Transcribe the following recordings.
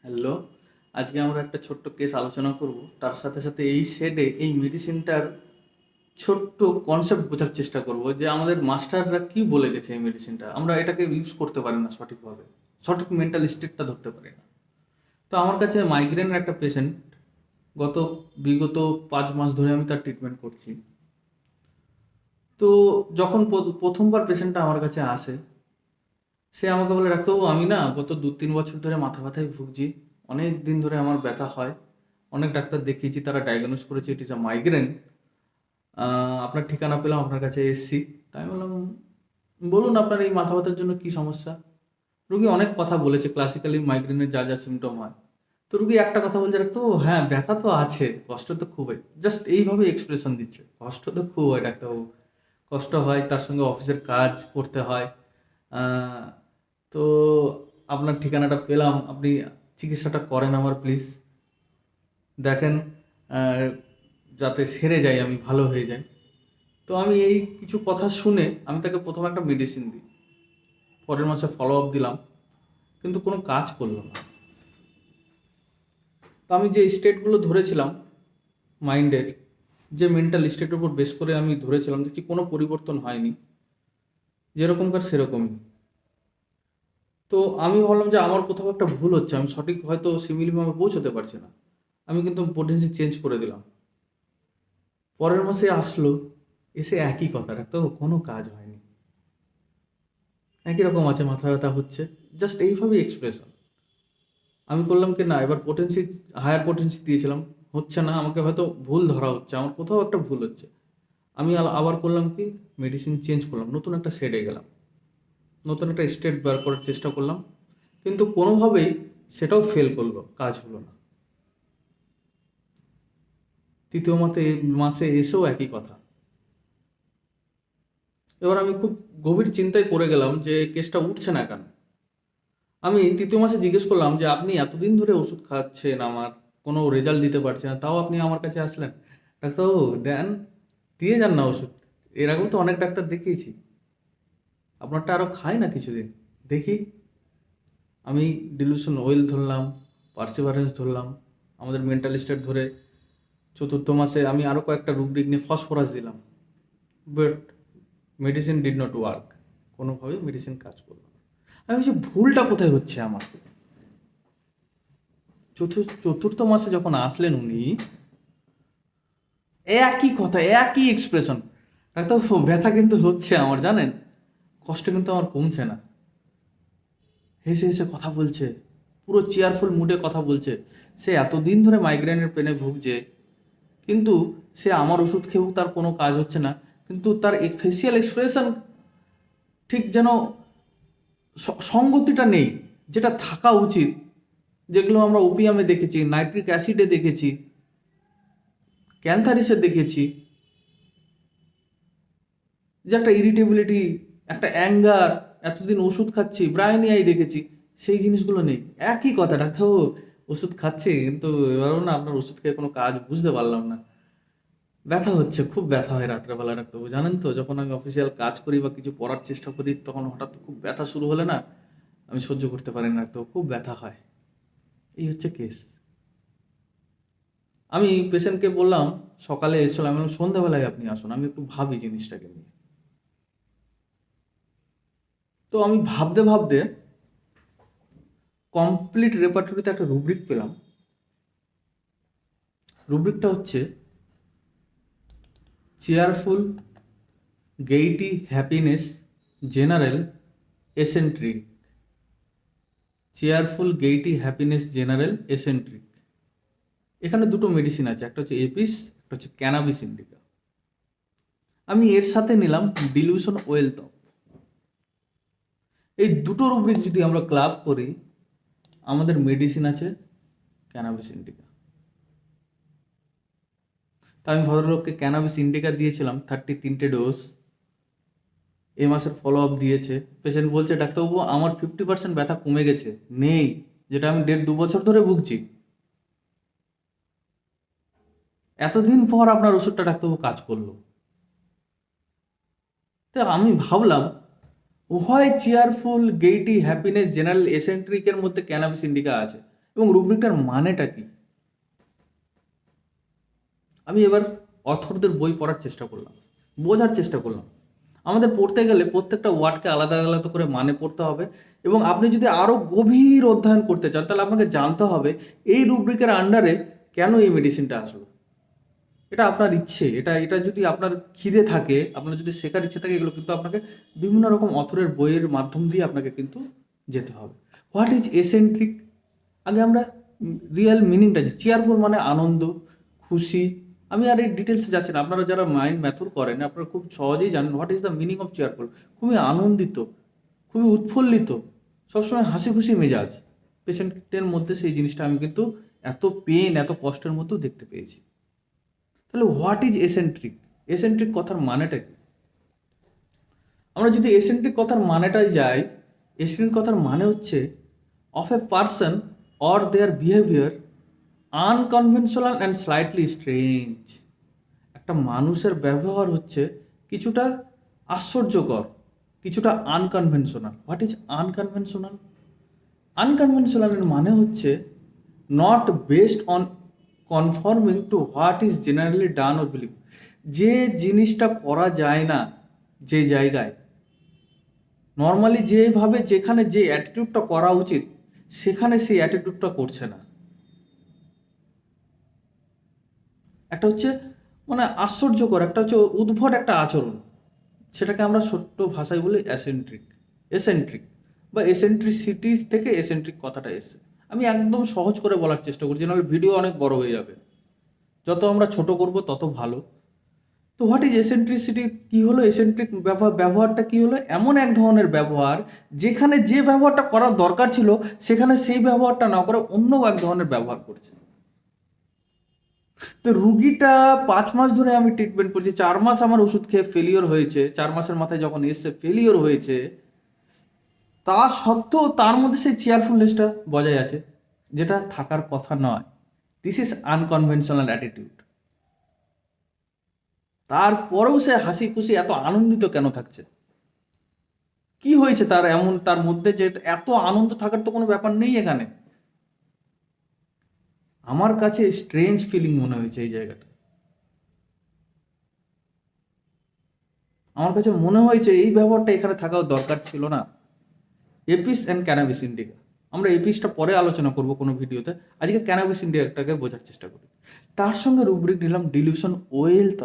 Hello, আজকে আমরা একটা ছোট্ট কেস আলোচনা করব। তার সাথে সাথে এই শেডে এই মেডিসিনটার ছোট্ট কনসেপ্ট বোঝার চেষ্টা করব যে আমাদের মাস্টাররা কি বলে গেছে এই মেডিসিনটা আমরা এটাকে ইউজ করতে পারি না সঠিকভাবে, সঠিক মেন্টাল স্টেটটা ধরতে পারি না। তো আমার কাছে মাইগ্রেনের একটা পেশেন্ট, গত বিগত 5 মাস ধরে আমি তার ট্রিটমেন্ট করছি। তো যখন প্রথমবার পেশেন্টটা আমার কাছে আসে, সে আমাকে বলে, ডাক্তারবাবু আমি না গত 2-3 বছর ধরে মাথা ব্যথায় ভুগছি, অনেক দিন ধরে আমার ব্যথা হয়, অনেক ডাক্তার দেখিয়েছি, তারা ডায়াগনোস করেছে ইট ইজ আ মাইগ্রেন। আপনার ঠিকানা পেলাম, আপনার কাছে এসছি। তাই আমি বললাম, বলুন আপনার এই মাথা ব্যথার জন্য কি সমস্যা। রুগী অনেক কথা বলেছে, ক্লাসিক্যালি মাইগ্রেনের যা যা সিমটম হয়। তো রুগী একটা কথা বলছে, ডাক্তারবাবু হ্যাঁ ব্যথা তো আছে, কষ্ট তো খুব হয়, জাস্ট এইভাবে এক্সপ্রেশন দিচ্ছে, কষ্ট তো খুব হয় ডাক্তারবাবু, কষ্ট হয়, তার সঙ্গে অফিসের কাজ করতে হয়। আহ, তো আপনার ঠিকানাটা পেলাম, আপনি চিকিৎসাটা করেন আমার প্লিজ, দেখেন আহ, যাতে সেরে যাই, আমি ভালো হয়ে যাই। তো আমি এই কিছু কথা শুনে আমি তাকে প্রথমে একটা মেডিসিন দিই, পরের মাসে ফলো আপ দিলাম, কিন্তু কোনো কাজ করলো না। তো আমি যে স্টেটগুলো ধরেছিলাম মাইন্ডের, যে মেন্টাল স্টেটের উপর বেস করে আমি ধরেছিলাম, দেখছি কোনো পরিবর্তন হয়নি, যেরকমকার সেরকমই। তো আমি ভাবলাম যে আমার কোথাও একটা ভুল হচ্ছে, আমি সঠিক হয়তো সিমিলিভাবে পৌঁছতে পারছি না। আমি কিন্তু পোটেন্সি চেঞ্জ করে দিলাম। পরের মাসে আসলো, এসে একই কথা, তো কোনো কাজ হয়নি, একই রকম আছে, মাথা ব্যথা হচ্ছে, জাস্ট এইভাবেই এক্সপ্রেশন। আমি করলাম কি না, এবার পোটেন্সি, হায়ার পোটেন্সি দিয়েছিলাম, হচ্ছে না, আমাকে হয়তো ভুল ধরা হচ্ছে, আমার কোথাও একটা ভুল হচ্ছে। আমি আবার করলাম কি, মেডিসিন চেঞ্জ করলাম, নতুন একটা শেডে গেলাম, নতুন একটা স্টেট বার করার চেষ্টা করলাম, কিন্তু কোনোভাবেই সেটাও ফেল করলো, কাজ হলো না। তৃতীয় মাসে এসেও একই কথা। এবার আমি খুব গভীর চিন্তায় পড়ে গেলাম যে কেসটা উঠছে না কেন। আমি তৃতীয় মাসে জিজ্ঞেস করলাম যে আপনি এতদিন ধরে ওষুধ খাচ্ছেন, আমার কোনো রেজাল্ট দিতে পারছে না, তাও আপনি আমার কাছে আসলেন, ডাক্তারবাবু দেন, দিয়ে যান না ওষুধ, এর আগেও তো অনেক ডাক্তার দেখিয়েছি, আপনারটা আরও খায় না কিছুদিন দেখি। আমি ডিলুশন ওয়েল ধরলাম, পার্সিভারেন্স ধরলাম, আমাদের মেন্টাল স্টেট ধরে চতুর্থ মাসে আমি আরও কয়েকটা রুব্রিক নিয়ে ফসফরাস দিলাম, but medicine did not work, কোনোভাবেই মেডিসিন কাজ করলো না। আমি বলছি ভুলটা কোথায় হচ্ছে আমার। চতুর্থ মাসে যখন আসলেন উনি, একই কথা, একই এক্সপ্রেশন, ডাক্তার ব্যথা কিন্তু হচ্ছে আমার জানেন, কষ্ট কিন্তু আমার কমছে না, হেসে হেসে কথা বলছে, পুরো চেয়ারফুল মুডে কথা বলছে। সে এতদিন ধরে মাইগ্রেনের পেনে ভুগছে, কিন্তু সে আমার ওষুধ খেয়েও তার কোনো কাজ হচ্ছে না, কিন্তু তার ফেসিয়াল এক্সপ্রেশন ঠিক যেন সঙ্গতিটা নেই, যেটা থাকা উচিত, যেগুলো আমরা ওপিয়ামে দেখেছি, নাইট্রিক অ্যাসিডে দেখেছি, ক্যান্থারিসে দেখেছি, যে একটা ইরিটেবিলিটি, একটা অ্যাঙ্গার, এতদিন ওষুধ খাচ্ছি, ব্রাইনিয়াই দেখেছি, সেই জিনিসগুলো নেই। একই কথা, ডাক্তারবাবু ওষুধ খাচ্ছি, কিন্তু এবারও না আপনার ওষুধ খেয়ে কোনো কাজ বুঝতে পারলাম না, ব্যথা হচ্ছে, খুব ব্যথা হয় রাত্রেবেলা ডাক্তারবাবু, জানেন তো যখন আমি অফিসিয়াল কাজ করি বা কিছু পড়ার চেষ্টা করি, তখন হঠাৎ খুব ব্যথা শুরু হলে না, আমি সহ্য করতে পারি না ডাক্তারবাবু, খুব ব্যথা হয়। এই হচ্ছে কেস। আমি পেশেন্টকে বললাম, সকালে এসেছিলাম, আমি বললাম, সন্ধ্যাবেলায় আপনি আসুন, আমি একটু ভাবি জিনিসটাকে নিয়ে। তো আমি ভাবতে ভাবতে কমপ্লিট রেপার্টরিতে একটা রুব্রিক পেলাম। রুব্রিকটা হচ্ছে cheerful, gaiety, happiness, general, eccentric. Cheerful, gaiety, happiness, general, eccentric. এখানে দুটো মেডিসিন আছে, একটা হচ্ছে এপিস, একটা হচ্ছে ক্যানাবিস ইন্ডিকা। আমি এর সাথে নিলাম ডিলিউশন ওয়েলথ। এই দুটো রুব্রিক যদি আমরা ক্লাব করি, আমাদের মেডিসিন আছে ক্যানাবিস ইন্ডিকা। তা আমি ভদ্রলোককে ক্যানাবিস ইন্ডিকা দিয়েছিলাম 33টে ডোজ। এ মাসের ফলো আপ দিয়েছে, পেশেন্ট বলছে, ডাক্তারবাবু আমার 50% ব্যথা কমে গেছে, নেই, যেটা আমি 1.5-2 বছর ধরে ভুগছি। এতদিন পর আপনার ওষুধটা ডাক্তারবাবু কাজ করলো। তো আমি ভাবলাম, হয় চেয়ারফুল, গেইটি, হ্যাপিনেস, জেনারেল, এসেন্ট্রিকের মধ্যে ক্যানাবিস ইন্ডিকা আছে, এবং রুব্রিকটার মানেটা কি। আমি এবার অথরদের বই পড়ার চেষ্টা করলাম, বোঝার চেষ্টা করলাম। আমাদের পড়তে গেলে প্রত্যেকটা ওয়ার্ডকে আলাদা আলাদা করে মানে পড়তে হবে, এবং আপনি যদি আরও গভীর অধ্যয়ন করতে চান তাহলে আপনাকে জানতে হবে এই রুব্রিকের আন্ডারে কেন এই মেডিসিনটা আসলো। এটা আপনার ইচ্ছে, এটা এটা যদি আপনার খিদে থাকে, আপনার যদি শেখার ইচ্ছে থাকে, এগুলো কিন্তু আপনাকে বিভিন্ন রকম অথরের বইয়ের মাধ্যম দিয়ে আপনাকে কিন্তু যেতে হবে। What is eccentric? আগে আমরা রিয়েল মিনিংটা, যে চেয়ারফুল মানে আনন্দ, খুশি। আমি আর এই ডিটেলসে যাচ্ছি না, আপনারা যারা মাইন্ড ম্যাথর করেন আপনারা খুব সহজেই জানেন what is the meaning of cheerful. খুবই আনন্দিত, খুবই উৎফুল্লিত, সবসময় হাসি খুশি মেজাজ। পেশেন্টের মধ্যে সেই জিনিসটা আমি কিন্তু এত পেন, এত কষ্টের মধ্যেও দেখতে পেয়েছি। তাহলে হোয়াট ইজ এসেন্ট্রিক? এসেন্ট্রিক কথার মানেটা কি? আমরা যদি এসেন্ট্রিক কথার মানেটাই যাই, এসেন্ট্রিক কথার মানে হচ্ছে of a person or their behaviour unconventional and slightly strange. একটা মানুষের ব্যবহার হচ্ছে কিছুটা আশ্চর্যকর, কিছুটা আনকনভেনশনাল। What is unconventional? আনকনভেনশনালের মানে হচ্ছে not based on conforming to what is generally done or believe. যে জিনিসটা করা যায় না যে জায়গায়, নর্মালি যেভাবে যেখানে যে অ্যাটিটিউডটা করা উচিত সেখানে সেই অ্যাটিটিউডটা করছে না। একটা হচ্ছে মানে আশ্চর্যকর, একটা হচ্ছে উদ্ভট একটা আচরণ, সেটাকে আমরা ছোট্ট ভাষায় বলি অ্যাসেন্ট্রিক। এসেন্ট্রিক বা এসেন্ট্রিসিটি থেকে এসেন্ট্রিক কথাটা এসছে। আমি একদম সহজ করে বলার চেষ্টা করছি, না ভিডিও অনেক বড় হয়ে যাবে। যত আমরা ছোট করব তত ভালো। তো হোয়াট ইজ এসেন্ট্রিসিটি? কি হলো এসেন্ট্রিক ব্যবহারটা? কি হলো এমন এক ধরনের ব্যবহার যেখানে যে ব্যবহারটা করার দরকার ছিল সেখানে সেই ব্যবহারটা না করে অন্য এক ধরনের ব্যবহার করছে। তো রুগীটা 5 মাস ধরে আমি ট্রিটমেন্ট করছি, 4 মাস আমার ওষুধ খেয়ে ফেলিওর হয়েছে, 4 মাসের মাথায় যখন এসছে ফেলিওর হয়েছে, তা সত্ত্বেও তার মধ্যে সেই চেয়ারফুলনেসটা বজায় আছে, যেটা থাকার কথা নয়। This is unconventional attitude. তারপরেও সে হাসি খুশি এত আনন্দিত কেন থাকছে? কি হয়েছে তার এমন তার মধ্যে যে এত আনন্দ থাকার তো কোনো ব্যাপার নেই এখানে। আমার কাছে স্ট্রেঞ্জ ফিলিং মনে হয়েছে এই জায়গাটা। আমার কাছে মনে হয়েছে এই ব্যবহারটা এখানে থাকাও দরকার ছিল না। এপিস অ্যান্ড ক্যানাবিস ইন্ডিকা, আমরা এপিসটা পরে আলোচনা করব কোনো ভিডিওতে, আজকে ক্যানাবিস ইন্ডিকাটাকে বোঝার চেষ্টা করি। তার সঙ্গে রুব্রিক নিলাম dilution wealth.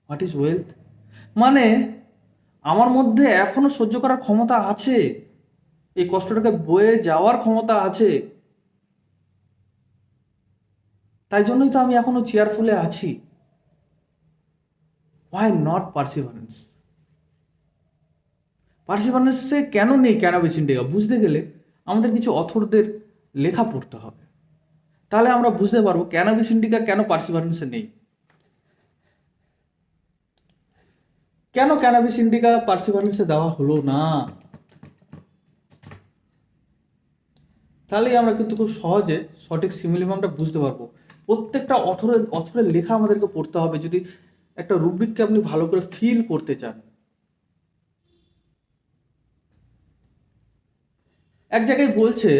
What is wealth? মানে আমার মধ্যে এখনো সহ্য করার ক্ষমতা আছে, এই কষ্টটাকে বয়ে যাওয়ার ক্ষমতা আছে, তাই জন্যই তো আমি এখনো চেয়ারফুলে আছি। Why not perseverance? পার্সিভারেন্সে কেন নেই ক্যানাবিস ইন্ডিকা? বুঝতে গেলে আমাদের কিছু অথরদের লেখা পড়তে হবে, তাহলে আমরা বুঝতে পারবো ক্যানাবিস ইন্ডিকা কেন পার্সিভারেন্সে নেই। কেন ক্যানাবিস ইন্ডিকা পার্সিভারেন্সে দেওয়া হলো না? তাহলেই আমরা কিন্তু খুব সহজে সঠিক সিমিলিমামটা বুঝতে পারবো। প্রত্যেকটা অথরের লেখা আমাদেরকে পড়তে হবে যদি একটা রুব্রিককে আপনি ভালো করে ফিল করতে চান। এক জায়গায় বলছে,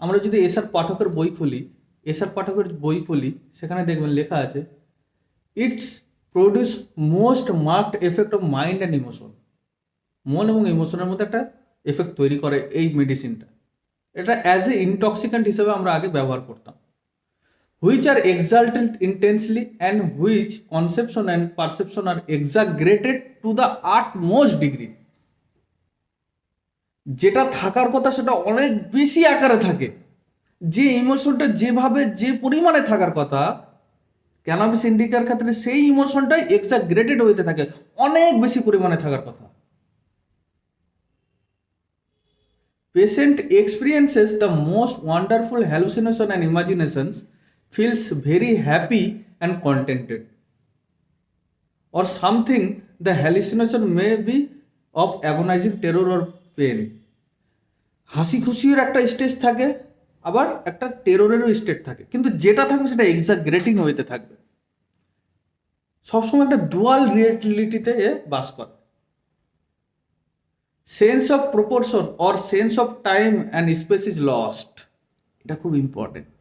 আমরা যদি এসআর পাঠকের বই খুলি, সেখানে দেখবেন লেখা আছে it's produce most marked effect of mind and emotion. মন এবং ইমোশনের মধ্যে একটা এফেক্ট তৈরি করে এই মেডিসিনটা। এটা অ্যাজ এ ইনটক্সিক্যান্ট হিসেবে আমরা আগে ব্যবহার করতাম। Which are exalted intensely and which conception and perception are exaggerated to the utmost degree. যেটা থাকার কথা সেটা অনেক বেশি আকারে থাকে, যে ইমোশনটা যেভাবে যে পরিমাণে থাকার কথা ক্যানাবিস ইন্ডিকার ক্ষেত্রে সেই ইমোশনটাই এক্সাগ্রেটেড হইতে থাকে, অনেক বেশি পরিমাণে থাকার কথা। Patient experiences the most wonderful hallucination and imaginations, feels very happy and contented. Or something, the hallucination may be of agonizing terror or pain. হাসি খুশির একটা স্টেজ থাকে, আবার একটা টেররেরও স্টেট থাকে, কিন্তু যেটা থাকবে সেটা এক্সাগ্রেটিং হইতে থাকবে। সবসময় একটা ডুয়াল রিয়েলিটিতে বাস করে। Sense of proportion or sense of time and space is lost. এটা খুব ইম্পর্টেন্ট।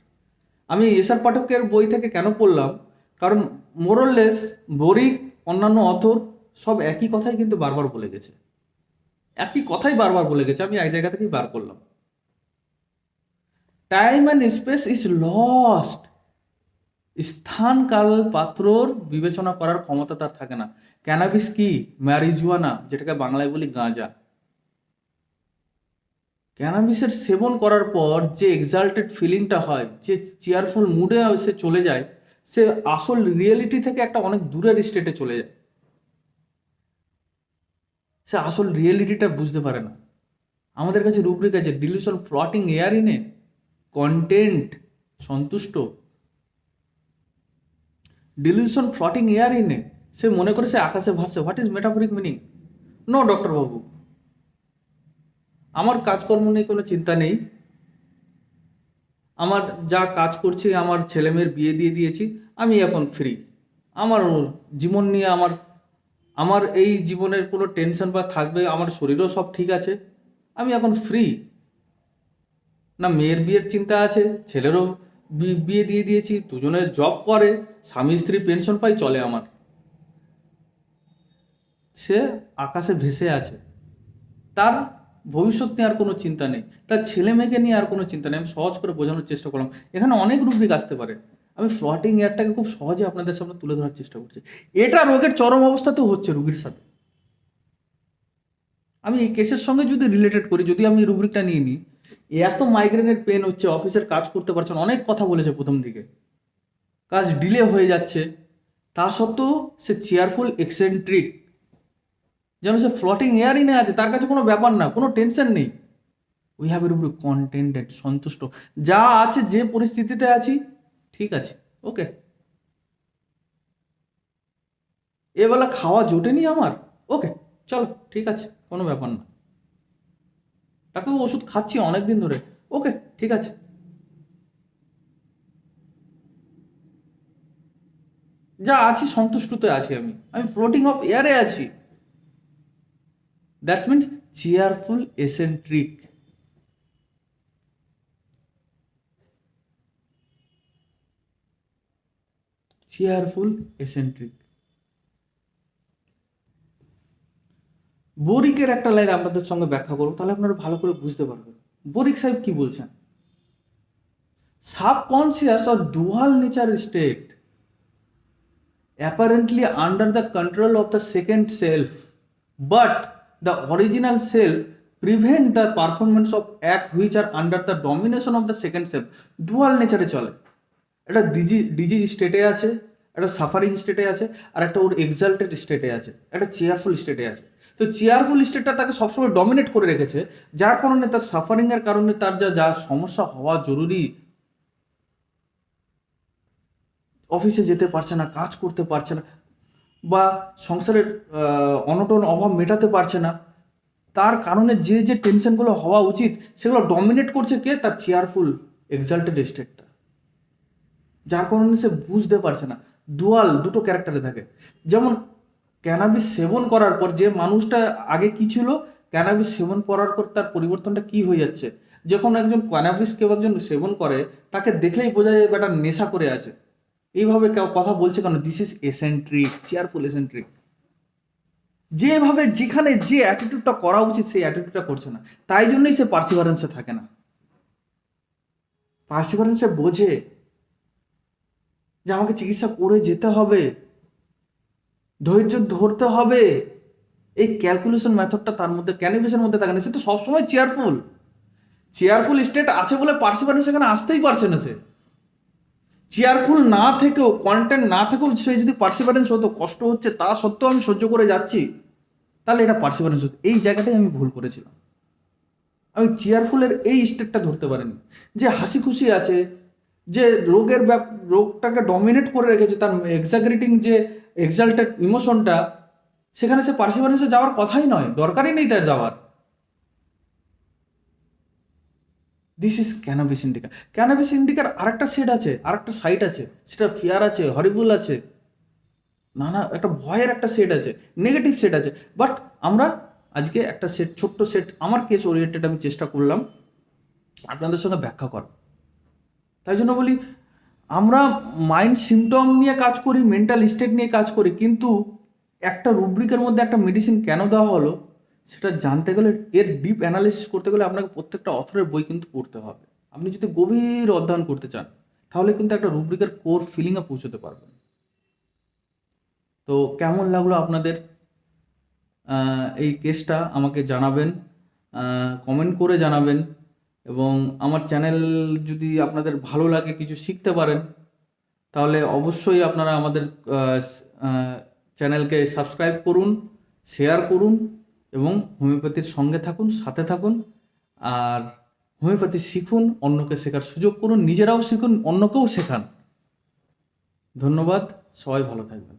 আমি এস.আর পাঠকের বই থেকে কেন পড়লাম, কারণ মোরলেস বোরিক অন্যান্য অথর সব একই কথাই কিন্তু বারবার বলে গেছে, একই কথাই বারবার বলে গেছে। আমি এক জায়গা থেকেই বার করলাম, time and space is lost. স্থান কাল পাত্রর বিবেচনা করার ক্ষমতা তার থাকে না। ক্যানাবিস কি? ম্যারিজুয়ানা, যেটাকে বাংলায় বলি গাঁজা। ক্যানাবিসের সেবন করার পর যে এক্সাল্টেড ফিলিংটা হয়, যে চেয়ারফুল মুডে সে চলে যায়, সে আসল রিয়েলিটি থেকে একটা অনেক দূরের স্টেটে চলে যায়। সে আসল রিয়েলিটিটা বুঝতে পারে না। আমাদের কাছে রুব্রিক আছে, ডিলিউশন ফ্লটিং এয়ার ইনে কন্টেন্ট সন্তুষ্ট। ডিলিউশন ফ্লটিং এয়ার ইনে, সে মনে করে সে আকাশে ভাসছে। What is metaphoric meaning? No doctor বাবু, আমার কাজকর্ম নিয়ে কোনো চিন্তা নেই, আমার যা কাজ করছি, আমার ছেলে মেয়ের বিয়ে দিয়ে দিয়েছি, আমি এখন ফ্রি। আমার জীবন নিয়ে আমার আমার এই জীবনের কোনো টেনশন বা থাকবে, আমার শরীরও সব ঠিক আছে, আমি এখন ফ্রি। না মেয়ের বিয়ের চিন্তা আছে, ছেলেরও বিয়ে দিয়ে দিয়েছি, দুজনে জব করে, স্বামী স্ত্রী পেনশন পাই, চলে আমার। সে আকাশে ভেসে আছে, তার ভবিষ্যৎ নিয়ে আর কোনো চিন্তা নেই, তার ছেলে মেয়েকে নিয়ে আর কোনো চিন্তা নেই। আমি সহজ করে বোঝানোর চেষ্টা করলাম, এখানে অনেক রুব্রিক আসতে পারে। আমি ফ্লটিং এয়ারটাকে খুব সহজে আপনাদের সামনে তুলে ধরার চেষ্টা করছি। এটা রোগের চরম অবস্থাতেও হচ্ছে রুগীর সাথে। আমি এই কেসের সঙ্গে যদি রিলেটেড করি, যদি আমি রুব্রিকটা নিয়ে নিই, এত মাইগ্রেনের পেন হচ্ছে, অফিসের কাজ করতে পারছেন, অনেক কথা বলেছে প্রথম দিকে, কাজ ডিলে হয়ে যাচ্ছে, তা সত্ত্বেও সে চেয়ারফুল এক্সেন্ট্রিক, যেন সে ফ্লটিং এয়ারই আছে, তার কাছে কোনো ব্যাপার না, কোনো টেনশন নেই। উই হ্যাভ এর উপরে কন্টেন্টেড, সন্তুষ্ট, যা আছে যে পরিস্থিতিতে আছি ঠিক আছে, ওকে। এবেলা খাওয়া জোটেনি আমার, ওকে চলো ঠিক আছে, কোনো ব্যাপার না। তাকেও ওষুধ খাচ্ছি অনেকদিন ধরে, ওকে ঠিক আছে। যা আছি সন্তুষ্টতে আছি, আমি ফ্লোটিং অফ এয়ারে আছি। That's means cheerful eccentric. Cheerful eccentric. বোরিকের একটা লাইন আপনাদের সঙ্গে ব্যাখ্যা করবো, তাহলে আপনারা ভালো করে বুঝতে পারবেন বোরিক সাহেব কি বলছেন। Subconscious or dual nature state apparently under the control of the second self, but the original self prevent the performance of act which are under the domination of the second self. dual nature চলে, একটা disease স্টেটে আছে, একটা suffering স্টেটে আছে, আর একটা ওর exalted স্টেটে আছে, একটা চেয়ারফুল স্টেটে আছে। তো চেয়ারফুল স্টেটটা তাকে সবসময় ডমিনেট করে রেখেছে, যার কারণে তার সাফারিংয়ের কারণে তার যা যা সমস্যা হওয়া জরুরি, অফিসে যেতে পারছে না, কাজ করতে পারছে না, বা সংসারের অনটন অভাব মেটাতে পারছে না, তার কারণে যে যে টেনশনগুলো হওয়া উচিত সেগুলো ডমিনেট করছে কে? তার চেয়ারফুল এক্সাল্টেড স্টেটটা, যার কারণে সে বুঝতে পারছে না। দুটো ক্যারেক্টারে থাকে। যেমন ক্যানাবিস সেবন করার পর যে মানুষটা আগে কি ছিল, ক্যানাবিস সেবন করার পর তার পরিবর্তনটা কি হয়ে যাচ্ছে। যখন একজন ক্যানাবিস কেউ একজন সেবন করে, তাকে দেখলেই বোঝা যায় একটা নেশা করে আছে, এইভাবে কেউ কথা বলছে কেন? This is eccentric, cheerful eccentric. যেভাবে যেখানে যে অ্যাটিটিউডটা করা উচিত সেই অ্যাটিটিউডটা করছে না, তাই জন্যই সে পার্সিভারেন্সে থাকে না। পার্সিভারেন্সে বোঝে যে আমাকে চিকিৎসা করে যেতে হবে, ধৈর্য ধরতে হবে। এই ক্যালকুলেশন মেথডটা তার মধ্যে, ক্যানিবিসের মধ্যে থাকে না। সে তো সবসময় চেয়ারফুল স্টেট আছে বলে পার্সিভারেন্স এখানে আসতেই পারছে না। সে চেয়ারফুল না থেকেও, কন্টেন্ট না থেকেও সে যদি পার্সিভারেন্স হতো, কষ্ট হচ্ছে তা সত্ত্বেও আমি সহ্য করে যাচ্ছি, তাহলে এটা পার্সিভারেন্স হতো। এই জায়গাটাই আমি ভুল করেছিলাম। আমি চেয়ারফুলের এই স্টেটটা ধরতে পারিনি, যে হাসি খুশি আছে, যে রোগটাকে ডমিনেট করে রেখেছে, তার এক্সাগ্রেটিং যে এক্সাল্টেড ইমোশনটা, সেখানে সে পার্সিভারেন্সে যাওয়ার কথাই নয়, দরকারই নেই তার যাওয়ার। This is cannabis indica. Cannabis ইন্ডিকার আরেকটা সেট আছে, আরেকটা সাইট আছে, সেটা ফিয়ার আছে, হরিবল আছে, নানা একটা ভয়ের একটা সেট আছে, নেগেটিভ সেট আছে। বাট আমরা আজকে একটা সেট, ছোট্ট সেট, আমার কেস ওরিয়েন্টেড আমি চেষ্টা করলাম আপনাদের সঙ্গে ব্যাখ্যা করা। তাই জন্য বলি, আমরা মাইন্ড সিমটম নিয়ে কাজ করি, মেন্টাল স্টেট নিয়ে কাজ করি, কিন্তু একটা রুব্রিকের মধ্যে একটা মেডিসিন কেন দেওয়া হলো সেটা জানতে গেলে, এর ডিপ অ্যানালিসিস করতে গেলে আপনাকে প্রত্যেকটা অথরের বই কিন্তু পড়তে হবে। আপনি যদি গভীর অধ্যয়ন করতে চান তাহলে কিন্তু একটা রুব্রিকের কোর ফিলিংয়ে পৌঁছতে পারবেন। তো কেমন লাগলো আপনাদের এই কেসটা আমাকে জানাবেন, কমেন্ট করে জানাবেন। এবং আমার চ্যানেল যদি আপনাদের ভালো লাগে, কিছু শিখতে পারেন, তাহলে অবশ্যই আপনারা আমাদের চ্যানেলকে সাবস্ক্রাইব করুন, শেয়ার করুন এবং হোমিওপ্যাথির সঙ্গে থাকুন, সাথে থাকুন। আর হোমিওপ্যাথি শিখুন, অন্যকে শেখার সুযোগ করুন, নিজেরাও শিখুন, অন্যকেও শেখান। ধন্যবাদ, সবাই ভালো থাকবেন।